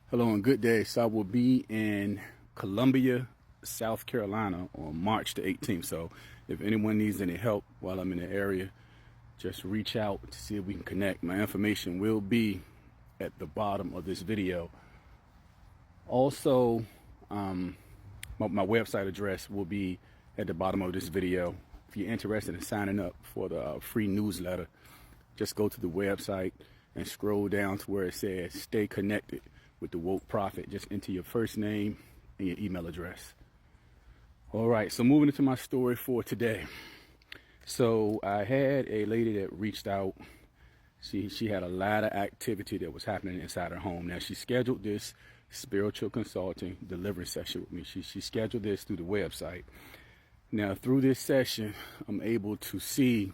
Hello and good day. So I will be in Columbia, South Carolina on March the 18th. So if anyone needs any help while I'm in the area, just reach out to see if we can connect. My information will be at the bottom of this video. Also, my website address will be at the bottom of this video. If you're interested in signing up for the free newsletter, just go to the website and scroll down to where it says stay connected with the Woke Prophet. Just enter your first name and your email address. All right, so moving into my story for today. So I had a lady that reached out. She had a lot of activity that was happening inside her home. Now she scheduled this spiritual consulting deliverance session with me. She scheduled this through the website. Now through this session, I'm able to see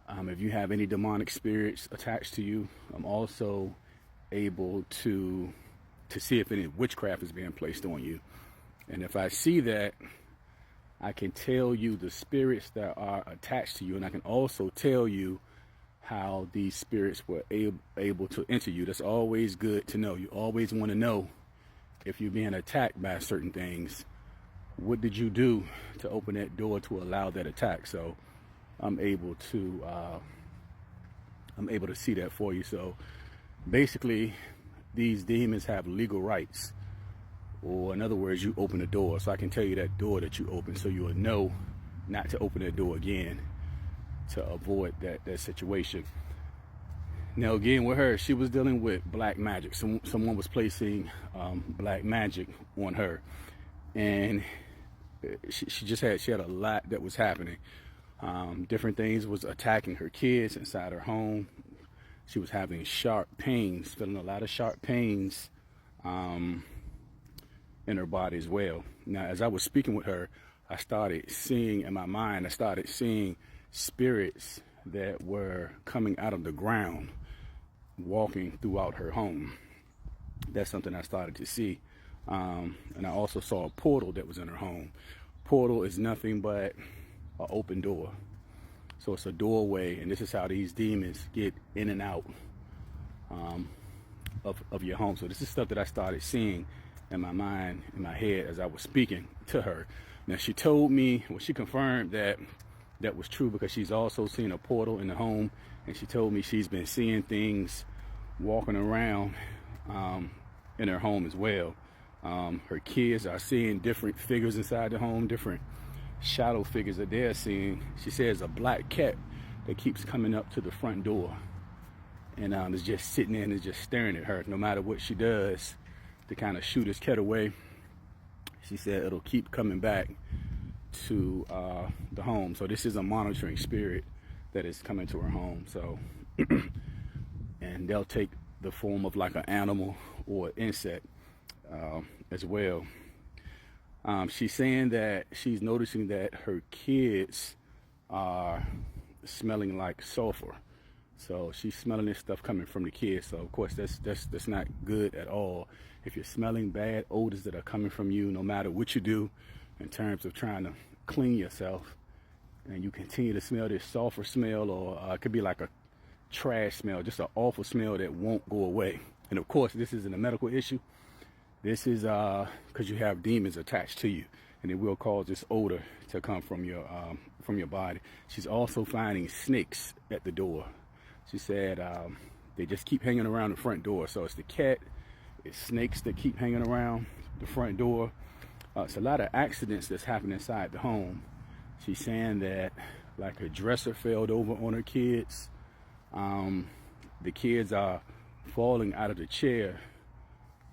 if you have any demonic spirits attached to you. I'm also able to see if any witchcraft is being placed on you. And if I see that, I can tell you the spirits that are attached to you, and I can also tell you how these spirits were able to enter you. That's always good to know. You always want to know if you're being attacked by certain things. What did you do to open that door to allow that attack? So I'm able to see that for you. So basically, these demons have legal rights, or in other words, you open the door. So I can tell you that door that you open, so you will know not to open that door again, to avoid that situation. Now again, with her, she was dealing with black magic. Someone was placing black magic on her, and she had a lot that was happening. Different things was attacking her kids inside her home. She was having sharp pains, feeling a lot of sharp pains in her body as well. Now, as I was speaking with her, I started seeing in my mind, spirits that were coming out of the ground, walking throughout her home. That's something I started to see. And I also saw a portal that was in her home. Portal is nothing but an open door. So it's a doorway, and this is how these demons get in and out of your home. So this is stuff that I started seeing in my mind, in my head, as I was speaking to her. Now she told me, well, she confirmed that that was true, because she's also seen a portal in the home, and she told me she's been seeing things walking around in her home as well. Her kids are seeing different figures inside the home, different shadow figures that they're seeing. She says a black cat that keeps coming up to the front door, and is just sitting there and is just staring at her. No matter what she does to kind of shoo this cat away, she said it'll keep coming back to the home. So this is a monitoring spirit that is coming to her home. So and they'll take the form of like an animal or an insect as well. She's saying that she's noticing that her kids are smelling like sulfur. So she's smelling this stuff coming from the kids. So of course that's not good at all. If you're smelling bad odors that are coming from you, no matter what you do in terms of trying to clean yourself, and you continue to smell this sulfur smell, or it could be like a trash smell, just an awful smell that won't go away. And of course, this isn't a medical issue. This is because you have demons attached to you, and it will cause this odor to come from your body. She's also finding snakes at the door. She said they just keep hanging around the front door. So it's the cat, it's snakes that keep hanging around the front door. It's a lot of accidents that's happening inside the home. She's saying that like her dresser fell over on her kids. The kids are falling out of the chair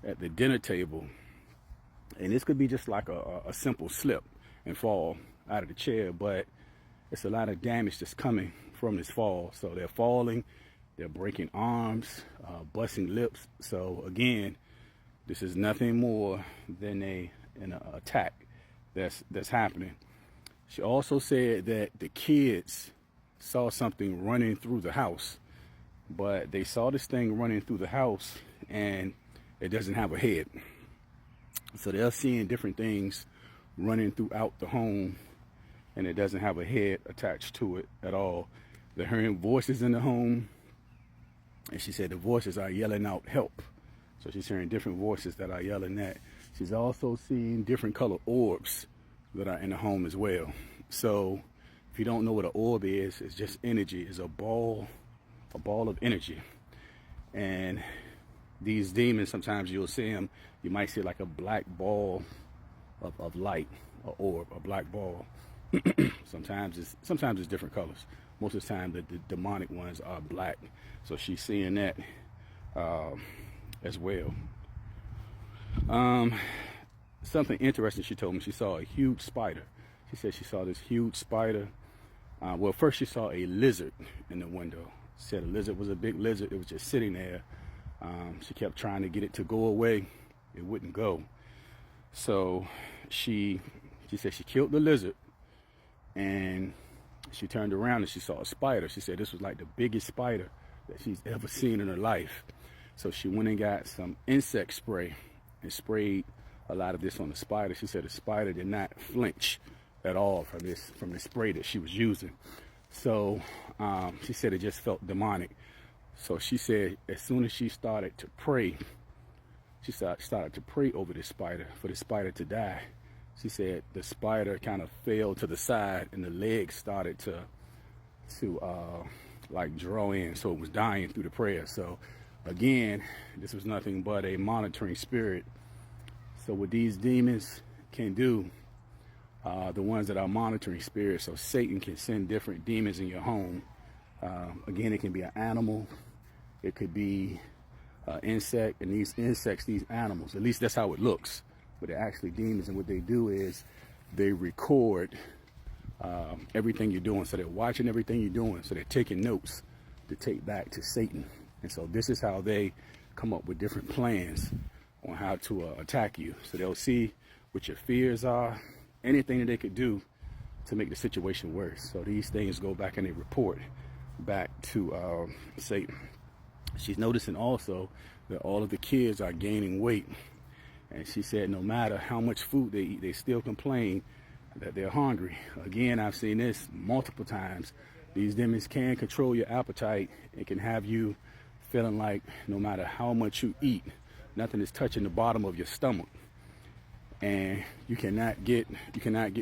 at the dinner table, and this could be just like a simple slip and fall out of the chair, but it's a lot of damage that's coming from this fall. So they're falling, they're breaking arms, busting lips. So again, this is nothing more than an attack that's happening. She also said that the kids saw something running through the house, but they saw this thing running through the house and it doesn't have a head. So they're seeing different things running throughout the home, and it doesn't have a head attached to it at all. They're hearing voices in the home, and she said the voices are yelling out help. So she's hearing different voices that are yelling that. She's also seeing different color orbs that are in the home as well. So if you don't know what an orb is, it's just energy. It's a ball of energy. And these demons, sometimes you'll see them, you might see like a black ball of light, an orb, a black ball. Sometimes it's different colors. Most of the time the demonic ones are black. So she's seeing that as well. Something interesting she told me, she saw a huge spider. She said she saw this huge spider. Well, first she saw a lizard in the window. She said a lizard was a big lizard. It was just sitting there. She kept trying to get it to go away. It wouldn't go. So she said she killed the lizard, and she turned around and she saw a spider. She said this was like the biggest spider that she's ever seen in her life. So she went and got some insect spray and sprayed a lot of this on the spider. She said the spider did not flinch at all from the spray that she was using. So she said it just felt demonic. So she said as soon as she started to pray, she started to pray over this spider, for the spider to die. She said the spider kind of fell to the side and the legs started to like draw in, so it was dying through the prayer. So again, this was nothing but a monitoring spirit. So what these demons can do, the ones that are monitoring spirits, so Satan can send different demons in your home. Again, it can be an animal, it could be an insect, and these insects, these animals, at least that's how it looks, but they're actually demons. And what they do is they record everything you're doing. So they're watching everything you're doing, so they're taking notes to take back to Satan. And so this is how they come up with different plans on how to attack you. So they'll see what your fears are, anything that they could do to make the situation worse. So these things go back and they report back to Satan. She's noticing also that all of the kids are gaining weight. And she said no matter how much food they eat, they still complain that they're hungry. Again, I've seen this multiple times. These demons can control your appetite. It can have you feeling like no matter how much you eat, nothing is touching the bottom of your stomach, and you cannot get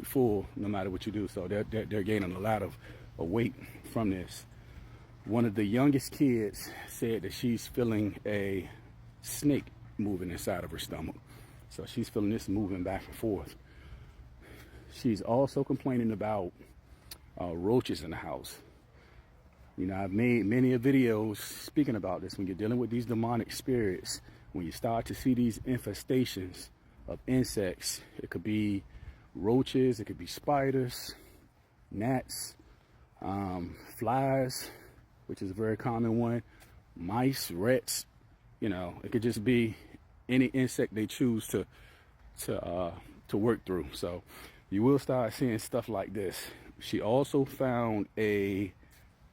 full no matter what you do. So they're gaining a lot of weight from this. One of the youngest kids said that she's feeling a snake moving inside of her stomach. So she's feeling this moving back and forth. She's also complaining about roaches in the house. You know, I've made many videos speaking about this. When you're dealing with these demonic spirits, when you start to see these infestations of insects, it could be roaches, it could be spiders, gnats, flies, which is a very common one, mice, rats, you know, it could just be any insect they choose to work through. So you will start seeing stuff like this. She also found a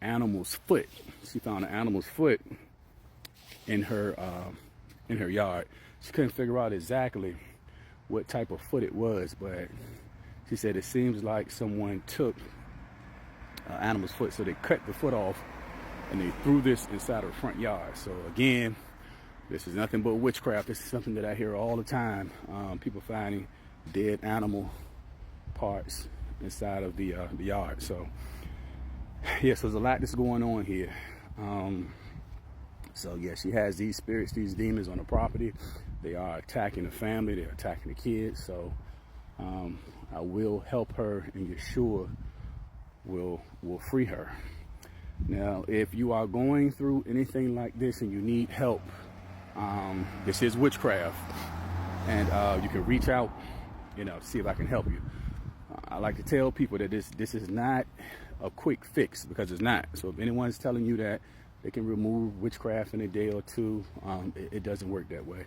animal's foot. She found an animal's foot in her yard. She couldn't figure out exactly what type of foot it was, but she said it seems like someone took an animal's foot. So they cut the foot off and they threw this inside her front yard. So again, this is nothing but witchcraft. This is something that I hear all the time. People finding dead animal parts inside of the yard. So yes, there's a lot that's going on here. So yeah, she has these spirits, these demons on the property. They are attacking the family, they're attacking the kids. So I will help her, and Yeshua will free her. Now, if you are going through anything like this and you need help, this is witchcraft, and you can reach out, you know, see if I can help you. I like to tell people that this is not a quick fix, because it's not. So if anyone's telling you that they can remove witchcraft in a day or two, it doesn't work that way.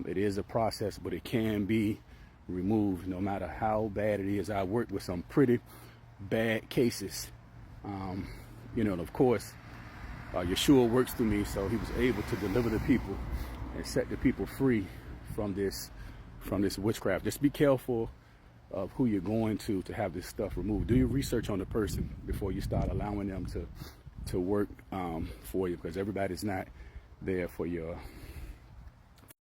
It is a process, but it can be removed no matter how bad it is. I worked with some pretty bad cases, you know, and of course Yeshua works through me, so he was able to deliver the people and set the people free from this witchcraft. Just be careful of who you're going to have this stuff removed. Do your research on the person before you start allowing them to work for you, because everybody's not there for your